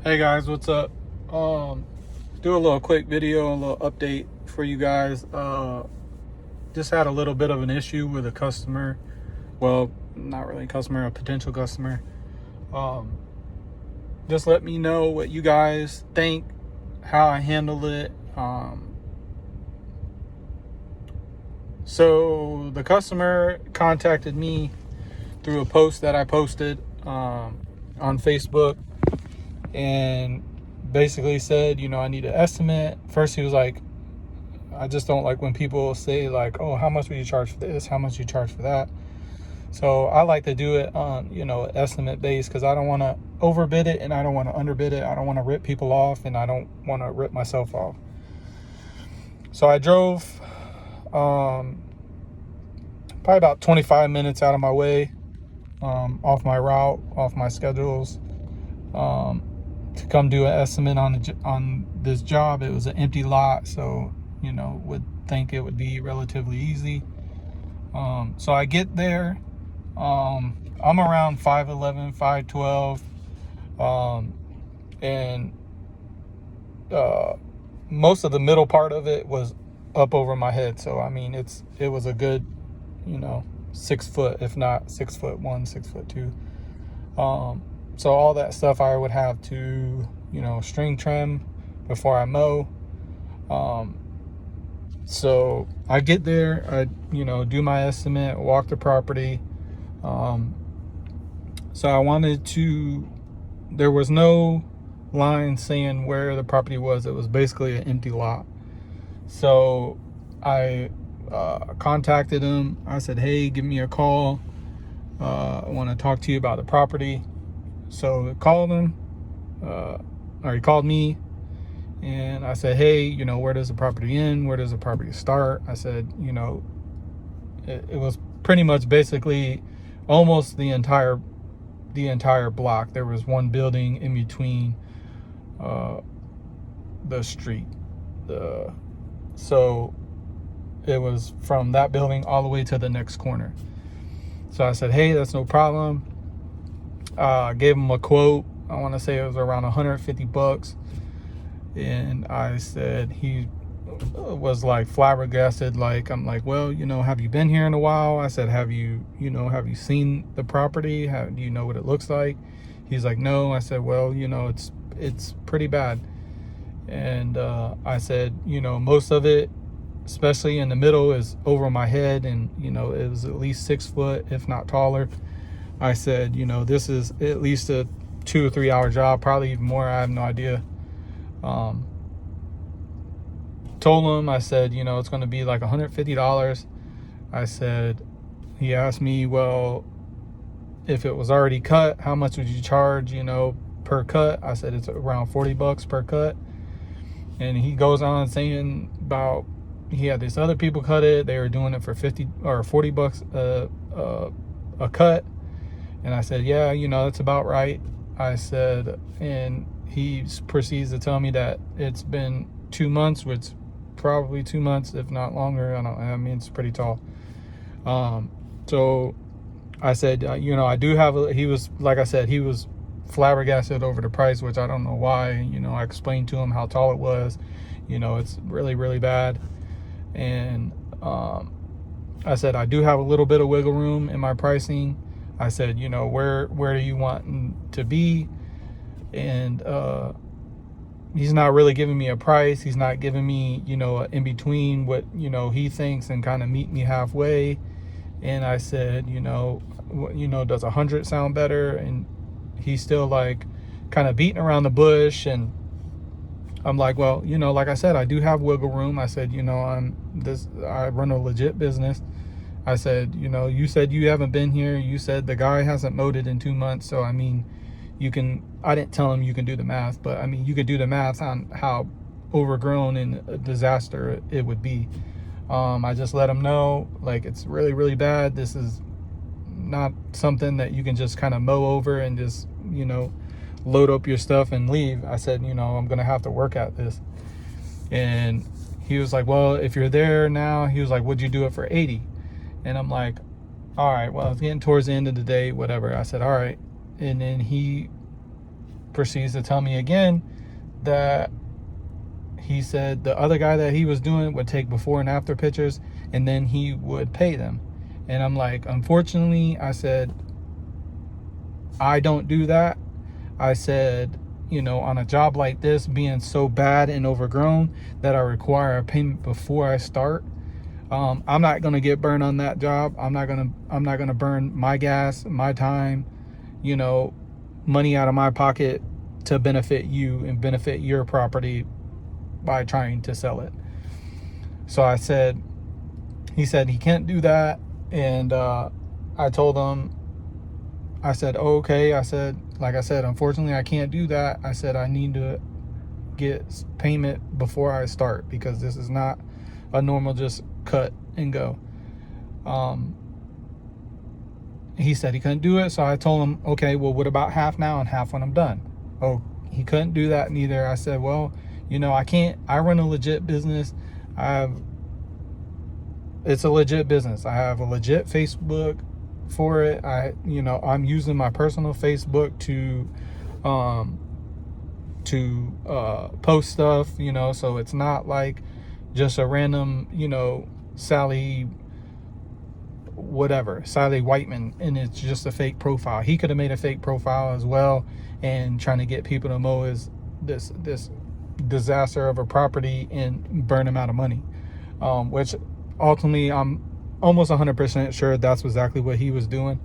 Hey guys, what's up? Do a little quick video, a little update for you guys. Just had a little bit of an issue with a customer. Well, not really a customer, a potential customer. Um, just let me know what you guys think, how I handled it. So the customer contacted me through a post that I posted on Facebook, and basically said, I need an estimate. First, he was like, I just don't like when people say like, oh, how much would you charge for this? How much you charge for that? So I like to do it on, estimate based, because I don't want to overbid it and I don't want to underbid it. I don't want to rip people off and I don't want to rip myself off. So I drove probably about 25 minutes out of my way, off my route, off my schedules, to come do an estimate on this job. It was an empty lot, so would think it would be relatively easy. So I get there. I'm around 5'11", 5'12", and most of the middle part of it was up over my head. So I mean, it was a good 6 foot, if not 6'1", 6'2". So all that stuff I would have to string trim before I mow. So I get there, I do my estimate, walk the property. So I wanted to, there was no line saying where the property was. It was basically an empty lot. So I contacted him. I said, hey, give me a call. I want to talk to you about the property. So I called him, or he called me, and I said, hey, where does the property end? Where does the property start? I said, it was pretty much basically almost the entire block. There was one building in between the street. So it was from that building all the way to the next corner. So I said, hey, that's no problem. Gave him a quote. I want to say it was around $150. And I said, he was like flabbergasted. Like, I'm like, well, have you been here in a while? I said, have you seen the property? Do you know what it looks like? He's like, no. I said, well, it's pretty bad. And I said, most of it, especially in the middle, is over my head, and it was at least 6 foot, if not taller. I said, this is at least a 2 or 3 hour job, probably even more. I have no idea. Told him, I said, it's going to be like $150. I said, he asked me, well, if it was already cut, how much would you charge, per cut? I said, it's around $40 per cut. And he goes on saying about, he had these other people cut it. They were doing it for $50 or $40 a cut. And I said, yeah, that's about right. I said, and he proceeds to tell me that it's been 2 months, which probably 2 months, if not longer. I mean, it's pretty tall. So I said, I do have he was, like I said, he was flabbergasted over the price, which I don't know why. I explained to him how tall it was. It's really, really bad. And I said, I do have a little bit of wiggle room in my pricing. I said, where do you want to be? And he's not really giving me a price. He's not giving me, in between what, he thinks, and kind of meet me halfway. And I said, does 100 sound better? And he's still like kind of beating around the bush. And I'm like, well, like I said, I do have wiggle room. I said, I run a legit business. I said, you said you haven't been here. You said the guy hasn't mowed it in 2 months. So, I mean, I didn't tell him you can do the math, but I mean, you could do the math on how overgrown and a disaster it would be. I just let him know, like, it's really, really bad. This is not something that you can just kind of mow over and just, load up your stuff and leave. I said, I'm going to have to work at this. And he was like, well, if you're there now, he was like, would you do it for 80? And I'm like, all right, well, it's getting towards the end of the day, whatever. I said, all right. And then he proceeds to tell me again that he said the other guy that he was doing would take before and after pictures, and then he would pay them. And I'm like, unfortunately, I said, I don't do that. I said, you know, on a job like this, being so bad and overgrown that I require a payment before I start, I'm not gonna get burned on that job. I'm not gonna burn my gas, my time, you know, money out of my pocket to benefit you and benefit your property by trying to sell it. So I said, he said he can't do that. And I told him, I said, oh, okay. I said, like I said, unfortunately, I can't do that. I said, I need to get payment before I start, because this is not a normal just cut and go. He said he couldn't do it. So I told him, okay, well, what about half now and half when I'm done? Oh, he couldn't do that neither. I said, well, you know, I run a legit business. It's a legit business. I have a legit Facebook for it. I'm using my personal Facebook to post stuff, you know, so it's not like just a random, you know, Sally Whiteman, and it's just a fake profile. He could have made a fake profile as well and trying to get people to mow this disaster of a property and burn him out of money, which ultimately I'm almost 100% sure that's exactly what he was doing.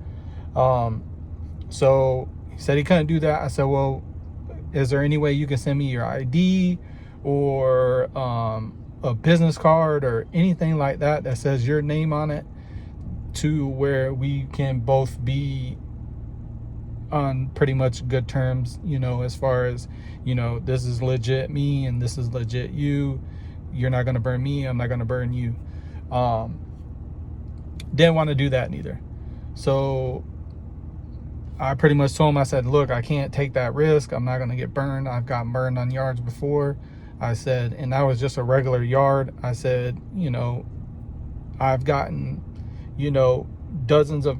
So he said he couldn't do that. I said, well, is there any way you can send me your ID or a business card or anything like that that says your name on it, to where we can both be on pretty much good terms, you know, as far as, you know, this is legit me and this is legit you. You're not going to burn me. I'm not going to burn you. Didn't want to do that neither. So I pretty much told him, I said, look, I can't take that risk. I'm not going to get burned. I've gotten burned on yards before. I said, and that was just a regular yard. I said, you know, I've gotten, you know, dozens of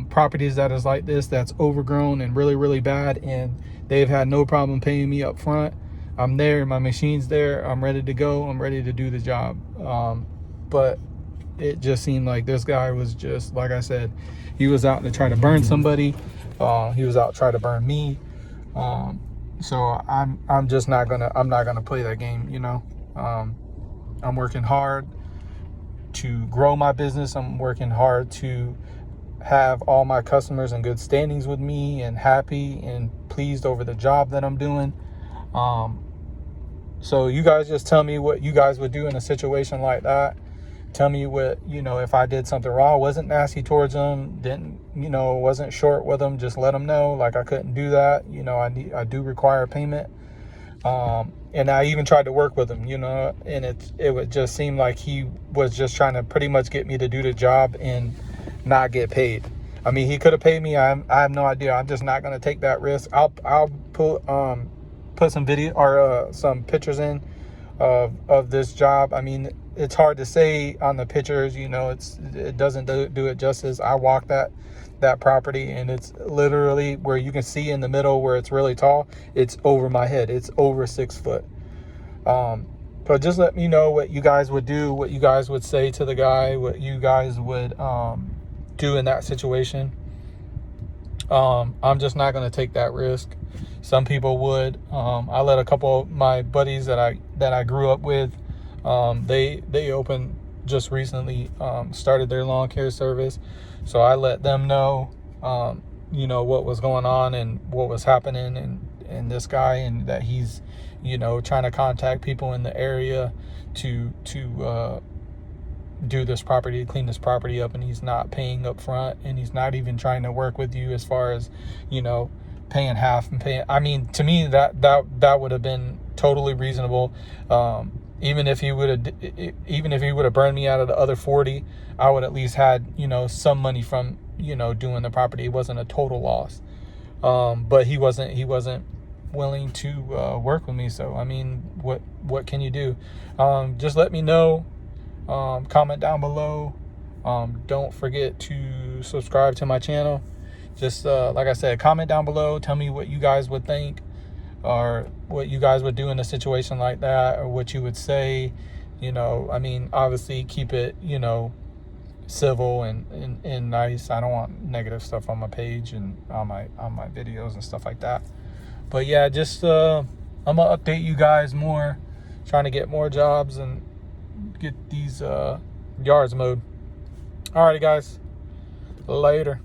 properties that is like this, that's overgrown and really, really bad, and they've had no problem paying me up front. I'm there, my machine's there, I'm ready to go, I'm ready to do the job. But it just seemed like this guy was just, like I said, he was out to try to burn somebody. He was out to try to burn me. So I'm just not gonna play that game, you know. I'm working hard to grow my business. I'm working hard to have all my customers in good standings with me and happy and pleased over the job that I'm doing. So you guys just tell me what you guys would do in a situation like that. Tell me what, you know, if I did something wrong, wasn't nasty towards them, didn't, you know, wasn't short with them, just let them know, like, I couldn't do that. You know, I do require payment. And I even tried to work with him, you know, and it would just seem like he was just trying to pretty much get me to do the job and not get paid. I mean, he could have paid me. I have no idea. I'm just not going to take that risk. I'll put some video or some pictures in of this job. I mean, it's hard to say on the pictures, you know, it doesn't do it justice. I walked that property, and it's literally where you can see in the middle where it's really tall. It's over my head. It's over 6 foot. But just let me know what you guys would do, what you guys would say to the guy, what you guys would do in that situation. I'm just not going to take that risk. Some people would. I let a couple of my buddies that I grew up with, they opened just recently, started their lawn care service. So I let them know, you know, what was going on and what was happening, and this guy, and that he's, you know, trying to contact people in the area to do this property, clean this property up, and he's not paying up front, and he's not even trying to work with you as far as, you know, paying half and paying. I mean, to me, that would have been totally reasonable. Even if he would have burned me out of the other 40, I would at least had, you know, some money from, you know, doing the property. It wasn't a total loss. But he wasn't willing to work with me. So I mean, what can you do? Just let me know. Comment down below. Don't forget to subscribe to my channel. Just like I said, comment down below. Tell me what you guys would think. or what you guys would do in a situation like that, or what you would say. You know, I mean, obviously keep it, you know, civil and nice. I don't want negative stuff on my page and on my videos and stuff like that. But yeah, just I'm gonna update you guys more, trying to get more jobs and get these yards mowed. Alrighty guys, later.